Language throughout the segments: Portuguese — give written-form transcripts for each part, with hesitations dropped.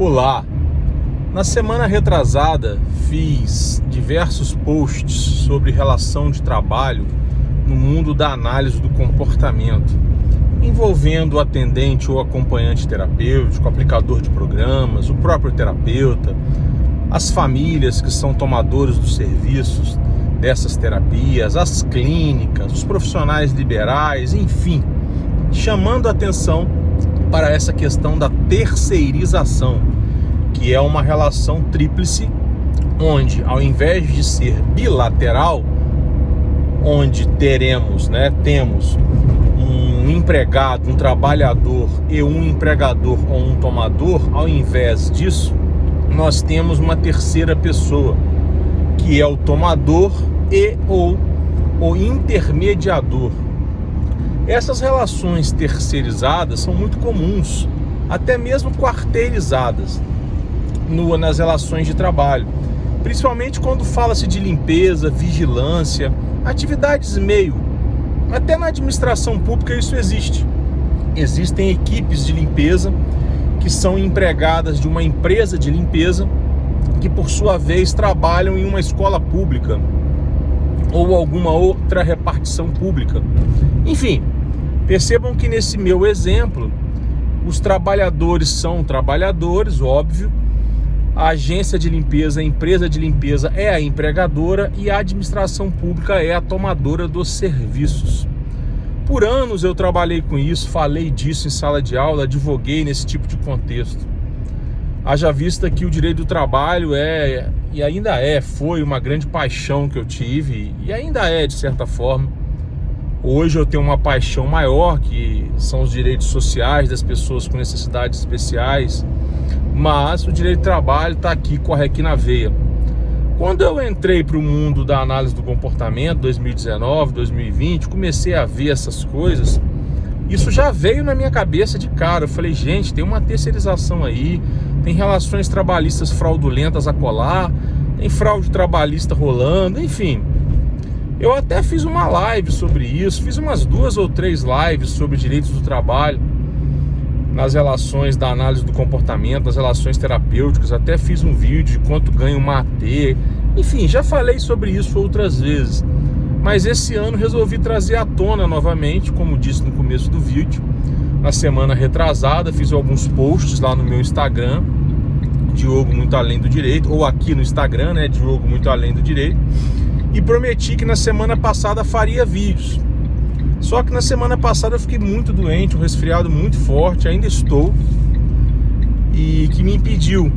Olá! Na semana retrasada fiz diversos posts sobre relação de trabalho no mundo da análise do comportamento, envolvendo o atendente ou acompanhante terapêutico, aplicador de programas, o próprio terapeuta, as famílias que são tomadores dos serviços dessas terapias, as clínicas, os profissionais liberais, enfim, chamando a atenção para essa questão da terceirização, que é uma relação tríplice, onde ao invés de ser bilateral, onde temos um empregado, um trabalhador e um empregador ou um tomador, ao invés disso, nós temos uma terceira pessoa, que é o tomador e ou o intermediador. Essas relações terceirizadas são muito comuns, até mesmo quarteirizadas nas relações de trabalho, principalmente quando fala-se de limpeza, vigilância, atividades meio. Até na administração pública isso existe. Existem equipes de limpeza que são empregadas de uma empresa de limpeza que, por sua vez, trabalham em uma escola pública ou alguma outra repartição pública. Enfim, percebam que nesse meu exemplo, os trabalhadores são trabalhadores, óbvio, a agência de limpeza, a empresa de limpeza é a empregadora e a administração pública é a tomadora dos serviços. Por anos eu trabalhei com isso, falei disso em sala de aula, advoguei nesse tipo de contexto. Haja vista que o direito do trabalho foi uma grande paixão que eu tive e ainda é, de certa forma. Hoje eu tenho uma paixão maior, que são os direitos sociais das pessoas com necessidades especiais, mas o direito do trabalho corre aqui na veia. Quando eu entrei para o mundo da análise do comportamento, 2019, 2020, comecei a ver essas coisas, isso já veio na minha cabeça de cara. Eu falei, gente, tem uma terceirização aí, tem relações trabalhistas fraudulentas a colar, tem fraude trabalhista rolando, enfim. Eu até fiz uma live sobre isso, fiz umas 2 ou 3 lives sobre direitos do trabalho, nas relações da análise do comportamento, nas relações terapêuticas, até fiz um vídeo de quanto ganha uma AT, enfim, já falei sobre isso outras vezes. Mas esse ano resolvi trazer à tona novamente, como disse no começo do vídeo. Na semana retrasada fiz alguns posts lá no meu Instagram, Diogo Muito Além do Direito, ou aqui no Instagram, né, Diogo Muito Além do Direito, e prometi que na semana passada faria vídeos. Só que na semana passada eu fiquei muito doente, um resfriado muito forte, ainda estou, e que me impediu.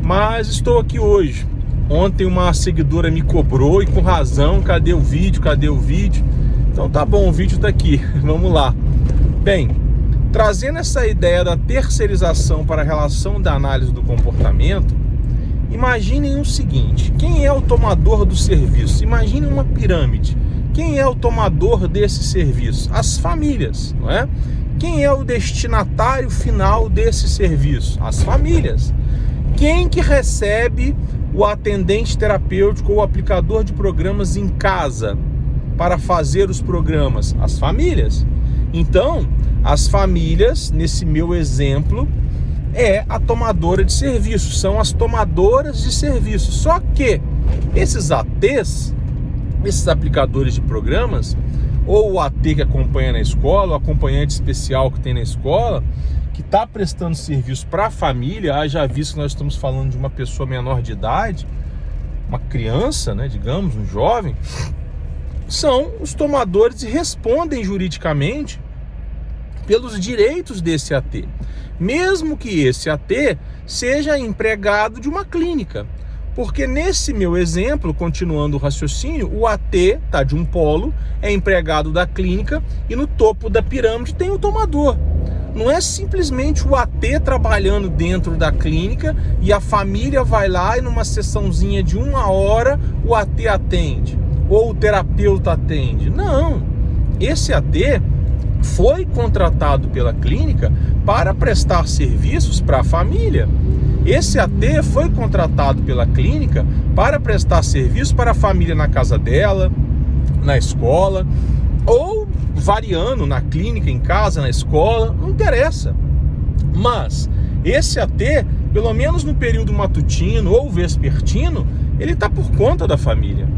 Mas estou aqui hoje. Ontem uma seguidora me cobrou, e com razão, cadê o vídeo? Então tá bom, o vídeo tá aqui, vamos lá. Bem, trazendo essa ideia da terceirização para a relação da análise do comportamento, imaginem o seguinte: quem é o tomador do serviço? Imaginem uma pirâmide. Quem é o tomador desse serviço? As famílias, não é? Quem é o destinatário final desse serviço? As famílias. Quem que recebe o atendente terapêutico ou o aplicador de programas em casa para fazer os programas? As famílias. Então, as famílias, nesse meu exemplo, é a tomadora de serviços, são as tomadoras de serviços. Só que esses ATs, esses aplicadores de programas, ou o AT que acompanha na escola, o acompanhante especial que tem na escola, que está prestando serviço para a família, haja visto que nós estamos falando de uma pessoa menor de idade, uma criança, né, digamos, um jovem, são os tomadores e respondem juridicamente pelos direitos desse AT, mesmo que esse AT seja empregado de uma clínica. Porque nesse meu exemplo, continuando o raciocínio, o AT está de um polo, é empregado da clínica e no topo da pirâmide tem o tomador. Não é simplesmente o AT trabalhando dentro da clínica e a família vai lá e numa sessãozinha de 1 hora o AT atende, ou o terapeuta atende. Não, esse AT foi contratado pela clínica para prestar serviços para a família. Esse AT foi contratado pela clínica para prestar serviço para a família na casa dela, na escola, ou variando na clínica, em casa, na escola, não interessa. Mas esse AT pelo menos no período matutino ou vespertino, ele está por conta da família.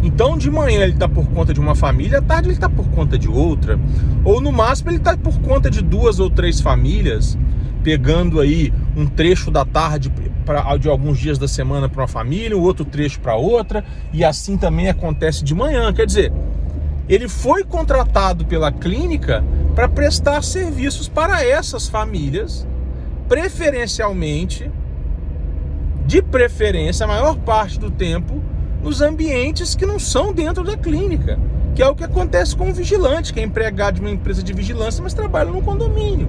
Então, de manhã ele está por conta de uma família, à tarde ele está por conta de outra. Ou, no máximo, ele está por conta de 2 ou 3 famílias, pegando aí um trecho da tarde de alguns dias da semana para uma família, o outro trecho para outra, e assim também acontece de manhã. Quer dizer, ele foi contratado pela clínica para prestar serviços para essas famílias, preferencialmente, de preferência, a maior parte do tempo, nos ambientes que não são dentro da clínica, que é o que acontece com o vigilante, que é empregado de uma empresa de vigilância, mas trabalha no condomínio.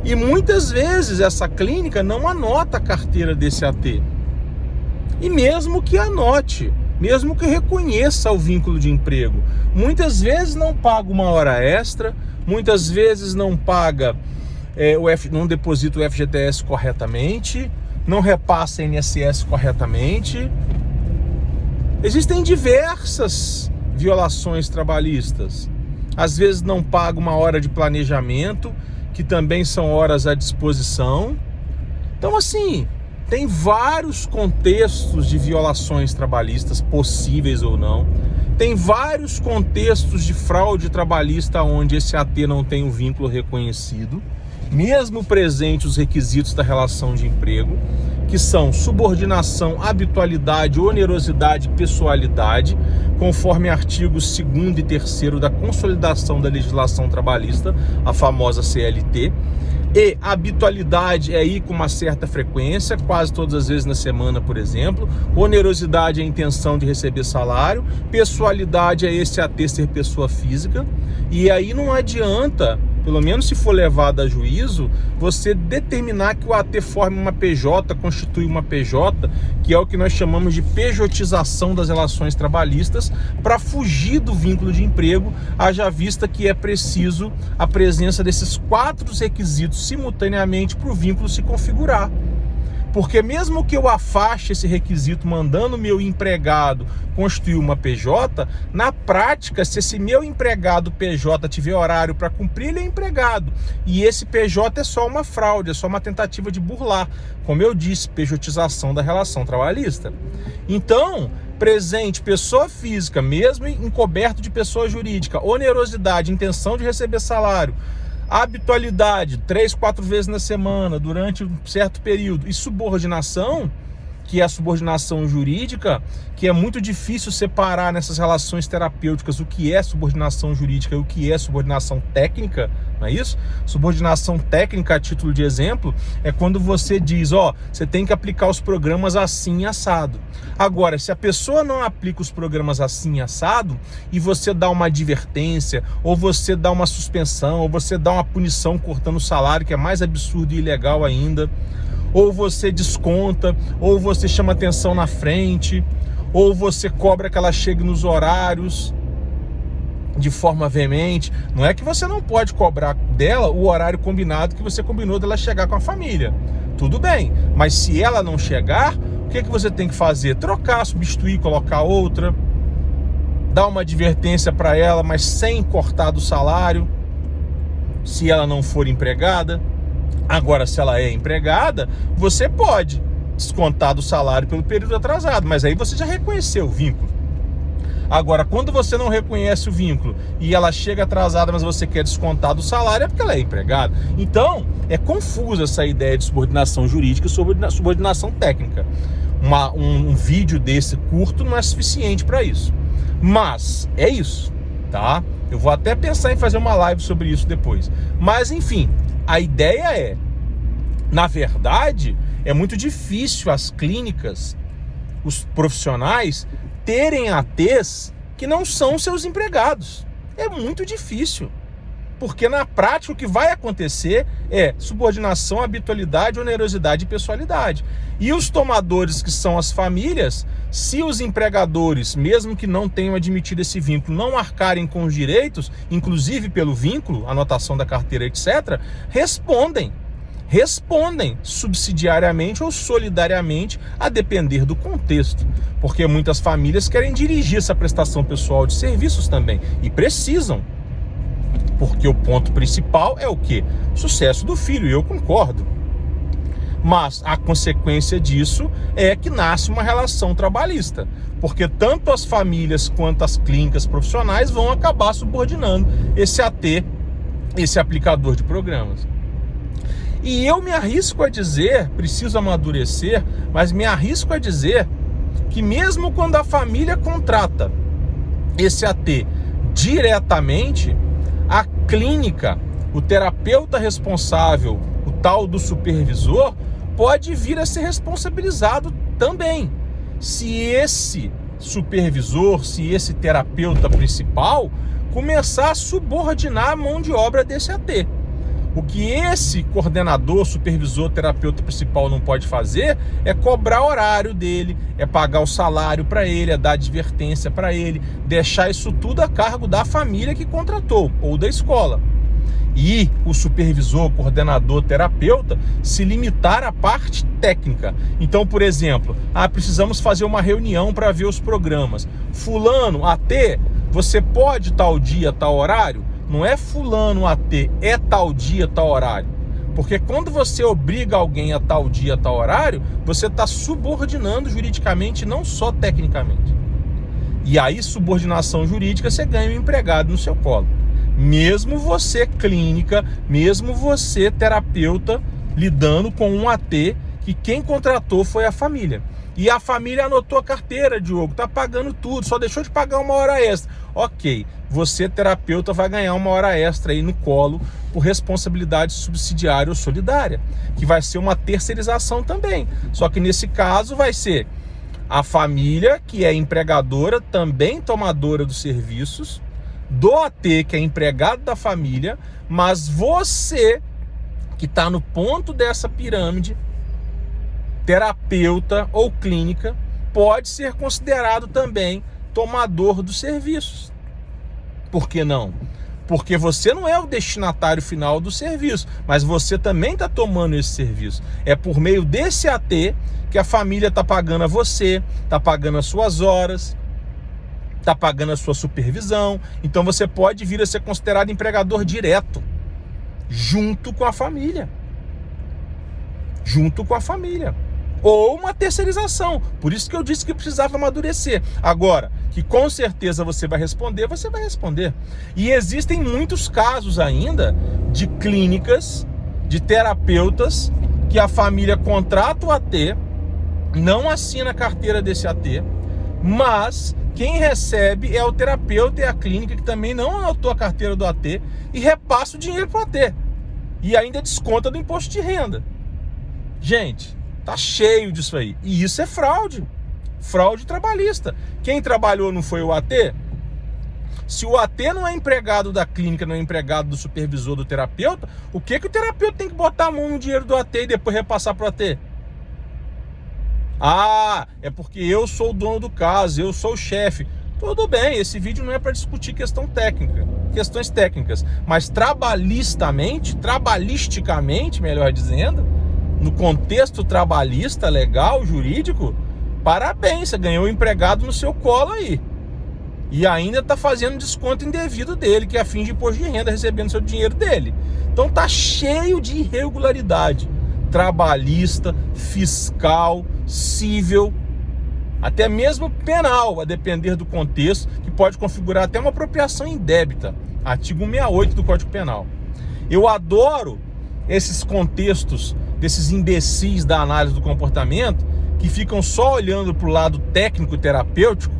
E muitas vezes essa clínica não anota a carteira desse AT. E mesmo que anote, mesmo que reconheça o vínculo de emprego, muitas vezes não paga uma hora extra, muitas vezes não paga, não deposita o FGTS corretamente, não repassa a INSS corretamente. Existem diversas violações trabalhistas. Às vezes não paga uma hora de planejamento, que também são horas à disposição. Então, assim, tem vários contextos de violações trabalhistas, possíveis ou não. Tem vários contextos de fraude trabalhista onde esse AT não tem o vínculo reconhecido, mesmo presente os requisitos da relação de emprego, que são subordinação, habitualidade, onerosidade e pessoalidade, conforme artigos 2º e 3º da Consolidação da Legislação Trabalhista, a famosa CLT. E habitualidade é ir com uma certa frequência, quase todas as vezes na semana, por exemplo. Onerosidade é a intenção de receber salário. Pessoalidade é esse AT ser pessoa física. E aí não adianta, pelo menos se for levado a juízo, você determinar que o AT forme uma PJ, constitui uma PJ, que é o que nós chamamos de pejotização das relações trabalhistas, para fugir do vínculo de emprego, haja vista que é preciso a presença desses 4 requisitos simultaneamente para o vínculo se configurar. Porque mesmo que eu afaste esse requisito mandando o meu empregado constituir uma PJ, na prática, se esse meu empregado PJ tiver horário para cumprir, ele é empregado. E esse PJ é só uma fraude, é só uma tentativa de burlar. Como eu disse, pejotização da relação trabalhista. Então, presente, pessoa física, mesmo encoberto de pessoa jurídica, onerosidade, intenção de receber salário, habitualidade, 3, 4 vezes na semana, durante um certo período, e subordinação, que é a subordinação jurídica, que é muito difícil separar nessas relações terapêuticas o que é subordinação jurídica e o que é subordinação técnica, não é isso? Subordinação técnica, a título de exemplo, é quando você diz, você tem que aplicar os programas assim assado. Agora, se a pessoa não aplica os programas assim assado, e você dá uma advertência, ou você dá uma suspensão, ou você dá uma punição cortando o salário, que é mais absurdo e ilegal ainda, ou você desconta, ou você chama atenção na frente, ou você cobra que ela chegue nos horários de forma veemente. Não é que você não pode cobrar dela o horário combinado que você combinou dela chegar com a família. Tudo bem, mas se ela não chegar, o que você tem que fazer? Trocar, substituir, colocar outra, dar uma advertência para ela, mas sem cortar do salário, se ela não for empregada. Agora, se ela é empregada, você pode descontar do salário pelo período atrasado, mas aí você já reconheceu o vínculo. Agora, quando você não reconhece o vínculo e ela chega atrasada, mas você quer descontar do salário, é porque ela é empregada. Então, é confusa essa ideia de subordinação jurídica e subordinação técnica. Um vídeo desse curto não é suficiente para isso. Mas, é isso, tá? Eu vou até pensar em fazer uma live sobre isso depois. Mas, enfim, a ideia é, na verdade, é muito difícil as clínicas, os profissionais, terem ATs que não são seus empregados. É muito difícil. Porque na prática o que vai acontecer é subordinação, habitualidade, onerosidade e pessoalidade. E os tomadores, que são as famílias, se os empregadores, mesmo que não tenham admitido esse vínculo, não arcarem com os direitos, inclusive pelo vínculo, anotação da carteira, etc., respondem subsidiariamente ou solidariamente, a depender do contexto. Porque muitas famílias querem dirigir essa prestação pessoal de serviços também, e precisam. Porque o ponto principal é o quê? O sucesso do filho, e eu concordo. Mas a consequência disso é que nasce uma relação trabalhista, porque tanto as famílias quanto as clínicas profissionais vão acabar subordinando esse AT, esse aplicador de programas. E eu me arrisco a dizer, preciso amadurecer, mas me arrisco a dizer que mesmo quando a família contrata esse AT diretamente, a clínica, o terapeuta responsável, o tal do supervisor, pode vir a ser responsabilizado também. Se esse supervisor, se esse terapeuta principal começar a subordinar a mão de obra desse AT. O que esse coordenador, supervisor, terapeuta principal não pode fazer é cobrar horário dele, é pagar o salário para ele, é dar advertência para ele, deixar isso tudo a cargo da família que contratou ou da escola. E o supervisor, coordenador, terapeuta se limitar à parte técnica. Então, por exemplo, precisamos fazer uma reunião para ver os programas. Fulano, AT, você pode tal dia, tal horário? Não é fulano AT, é tal dia, tal horário. Porque quando você obriga alguém a tal dia, tal horário, você está subordinando juridicamente, não só tecnicamente. E aí, subordinação jurídica, você ganha um empregado no seu colo. Mesmo você, clínica, mesmo você, terapeuta, lidando com um AT que quem contratou foi a família. E a família anotou a carteira, Diogo, tá pagando tudo, só deixou de pagar uma hora extra. Ok, você, terapeuta, vai ganhar uma hora extra aí no colo por responsabilidade subsidiária ou solidária, que vai ser uma terceirização também. Só que nesse caso vai ser a família, que é empregadora, também tomadora dos serviços, do AT, que é empregado da família, mas você, que está no ponto dessa pirâmide, terapeuta ou clínica, pode ser considerado também tomador dos serviços. Por que não? Porque você não é o destinatário final do serviço, mas você também está tomando esse serviço. É por meio desse AT que a família está pagando a você, está pagando as suas horas, está pagando a sua supervisão. Então você pode vir a ser considerado empregador direto, junto com a família. Junto com a família. Ou uma terceirização. Por isso que eu disse que precisava amadurecer. Agora, que com certeza você vai responder, você vai responder. E existem muitos casos ainda de clínicas, de terapeutas, que a família contrata o AT, não assina a carteira desse AT, mas quem recebe é o terapeuta e a clínica que também não anotou a carteira do AT e repassa o dinheiro para o AT. E ainda desconta do imposto de renda. Gente, tá cheio disso aí. E isso é fraude. Fraude trabalhista. Quem trabalhou não foi o AT? Se o AT não é empregado da clínica, não é empregado do supervisor, do terapeuta, o que o terapeuta tem que botar a mão no dinheiro do AT e depois repassar para o AT? É porque eu sou o dono do caso, eu sou o chefe. Tudo bem, esse vídeo não é para discutir questões técnicas, mas trabalhisticamente, melhor dizendo, no contexto trabalhista, legal, jurídico, parabéns, você ganhou um empregado no seu colo aí. E ainda está fazendo desconto indevido dele, que é a fim de imposto de renda, recebendo seu dinheiro dele. Então tá cheio de irregularidade trabalhista, fiscal, cível, até mesmo penal, a depender do contexto, que pode configurar até uma apropriação indébita, artigo 168 do Código Penal. Eu adoro esses contextos desses imbecis da análise do comportamento, que ficam só olhando para o lado técnico e terapêutico,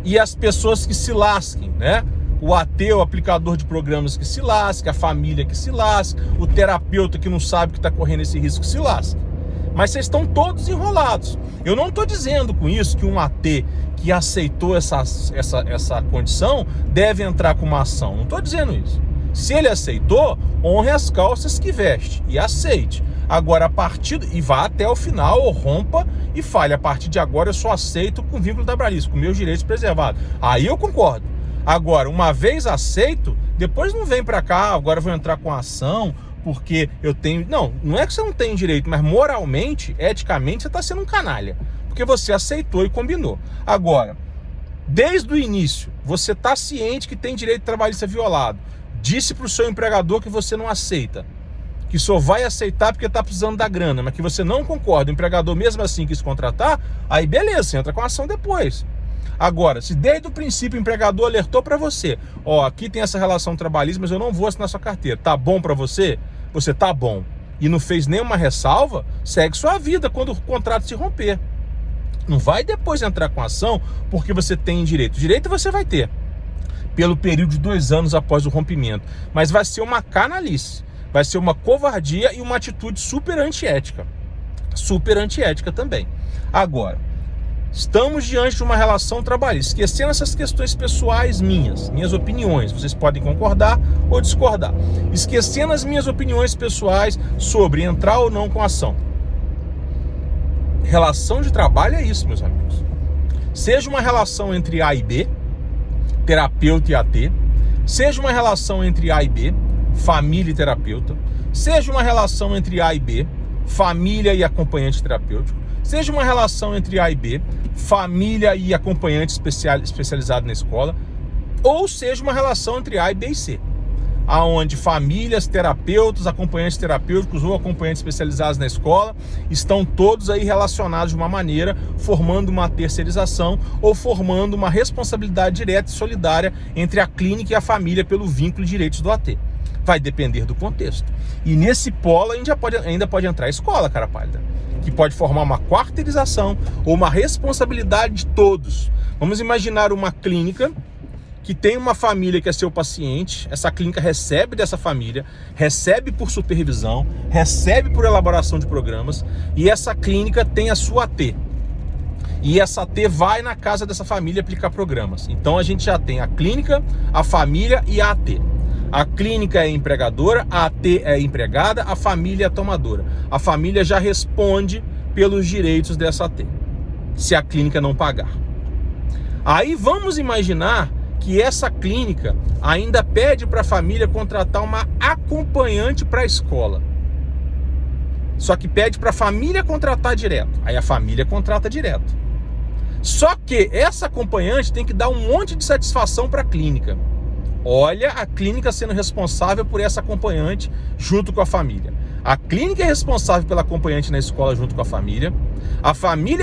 e as pessoas que se lasquem, né? O AT, o aplicador de programas que se lasca, a família que se lasca, o terapeuta que não sabe que está correndo esse risco que se lasca. Mas vocês estão todos enrolados. Eu não estou dizendo com isso que um AT que aceitou essa condição deve entrar com uma ação. Não estou dizendo isso. Se ele aceitou, honre as calças que veste e aceite. Agora, e vá até o final, ou rompa e fale: a partir de agora eu só aceito com vínculo trabalhista, com meus direitos preservados. Aí eu concordo. Agora, uma vez aceito, depois não vem para cá, agora eu vou entrar com a ação, porque eu tenho... Não é que você não tem direito, mas moralmente, eticamente, você está sendo um canalha. Porque você aceitou e combinou. Agora, desde o início, você está ciente que tem direito trabalhista violado. Disse para o seu empregador que você não aceita, que só vai aceitar porque está precisando da grana, mas que você não concorda, o empregador mesmo assim quis contratar, aí beleza, você entra com a ação depois. Agora, se desde o princípio o empregador alertou para você, ó, aqui tem essa relação trabalhista, mas eu não vou assinar sua carteira, tá bom para você? Você tá bom. E não fez nenhuma ressalva, segue sua vida quando o contrato se romper. Não vai depois entrar com ação porque você tem direito. Direito você vai ter pelo período de 2 anos após o rompimento. Mas vai ser uma canalice, vai ser uma covardia e uma atitude super antiética. Super antiética também. Agora, estamos diante de uma relação trabalhista, esquecendo essas questões pessoais minhas opiniões, vocês podem concordar ou discordar. Esquecendo as minhas opiniões pessoais sobre entrar ou não com ação. Relação de trabalho é isso, meus amigos. Seja uma relação entre A e B, terapeuta e AT, seja uma relação entre A e B, família e terapeuta, seja uma relação entre A e B, família e acompanhante terapêutico, seja uma relação entre A e B, família e acompanhante especializado na escola, ou seja uma relação entre A e B e C, aonde famílias, terapeutas, acompanhantes terapêuticos ou acompanhantes especializados na escola estão todos aí relacionados de uma maneira, formando uma terceirização ou formando uma responsabilidade direta e solidária entre a clínica e a família pelo vínculo de direitos do AT. Vai depender do contexto. E nesse polo ainda pode entrar a escola, cara pálida, que pode formar uma quarteirização ou uma responsabilidade de todos. Vamos imaginar uma clínica que tem uma família que é seu paciente, essa clínica recebe dessa família, recebe por supervisão, recebe por elaboração de programas, e essa clínica tem a sua AT. E essa AT vai na casa dessa família aplicar programas. Então a gente já tem a clínica, a família e a AT. A clínica é empregadora, a AT é empregada, a família é tomadora. A família já responde pelos direitos dessa AT, se a clínica não pagar. Aí vamos imaginar que essa clínica ainda pede para a família contratar uma acompanhante para a escola. Só que pede para a família contratar direto. Aí a família contrata direto. Só que essa acompanhante tem que dar um monte de satisfação para a clínica. Olha a clínica sendo responsável por essa acompanhante junto com a família. A clínica é responsável pela acompanhante na escola junto com a família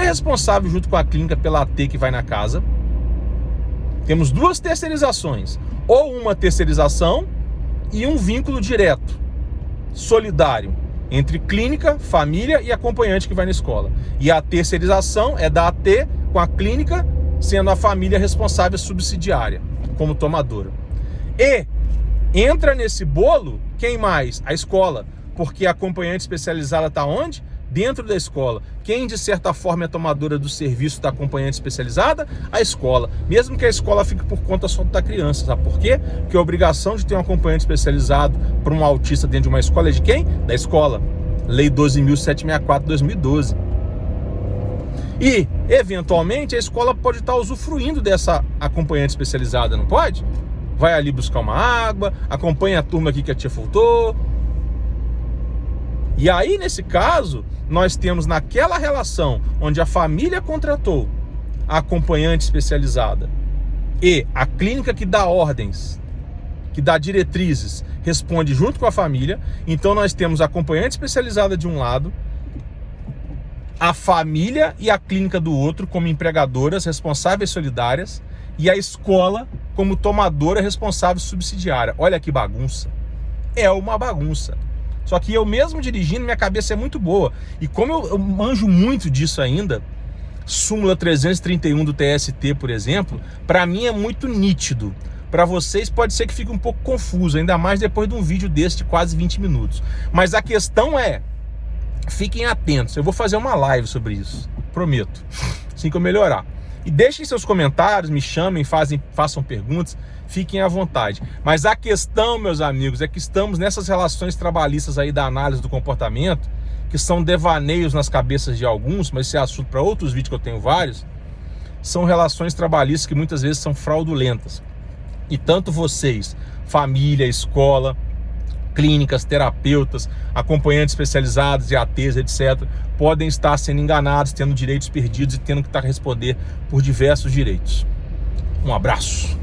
é responsável junto com a clínica pela AT que vai na casa. Temos 2 terceirizações, ou uma terceirização e um vínculo direto, solidário, entre clínica, família e acompanhante que vai na escola. E a terceirização é da AT com a clínica, sendo a família responsável subsidiária, como tomadora. E entra nesse bolo, quem mais? A escola, porque a acompanhante especializada está onde? Dentro da escola. Quem de certa forma é tomadora do serviço da acompanhante especializada? A escola. Mesmo que a escola fique por conta só da criança, sabe por quê? Porque a obrigação de ter um acompanhante especializado para um autista dentro de uma escola é de quem? Da escola. Lei 12.764 de 2012. E, eventualmente, a escola pode estar usufruindo dessa acompanhante especializada, não pode? Vai ali buscar uma água, acompanha a turma aqui que a tia faltou. E aí, nesse caso, nós temos naquela relação onde a família contratou a acompanhante especializada e a clínica que dá ordens, que dá diretrizes, responde junto com a família. Então nós temos a acompanhante especializada de um lado, a família e a clínica do outro como empregadoras responsáveis solidárias e a escola como tomadora responsável subsidiária. Olha que bagunça. É uma bagunça. Só que eu mesmo dirigindo, minha cabeça é muito boa. E como eu manjo muito disso ainda, súmula 331 do TST, por exemplo, para mim é muito nítido. Para vocês pode ser que fique um pouco confuso, ainda mais depois de um vídeo desse de quase 20 minutos. Mas a questão é, fiquem atentos, eu vou fazer uma live sobre isso, prometo, assim que eu melhorar. E deixem seus comentários, me chamem, façam perguntas, fiquem à vontade. Mas a questão, meus amigos, é que estamos nessas relações trabalhistas aí da análise do comportamento, que são devaneios nas cabeças de alguns, mas esse é assunto para outros vídeos que eu tenho vários, são relações trabalhistas que muitas vezes são fraudulentas. E tanto vocês, família, escola, clínicas, terapeutas, acompanhantes especializados e ATs, etc., podem estar sendo enganados, tendo direitos perdidos e tendo que responder por diversos direitos. Um abraço.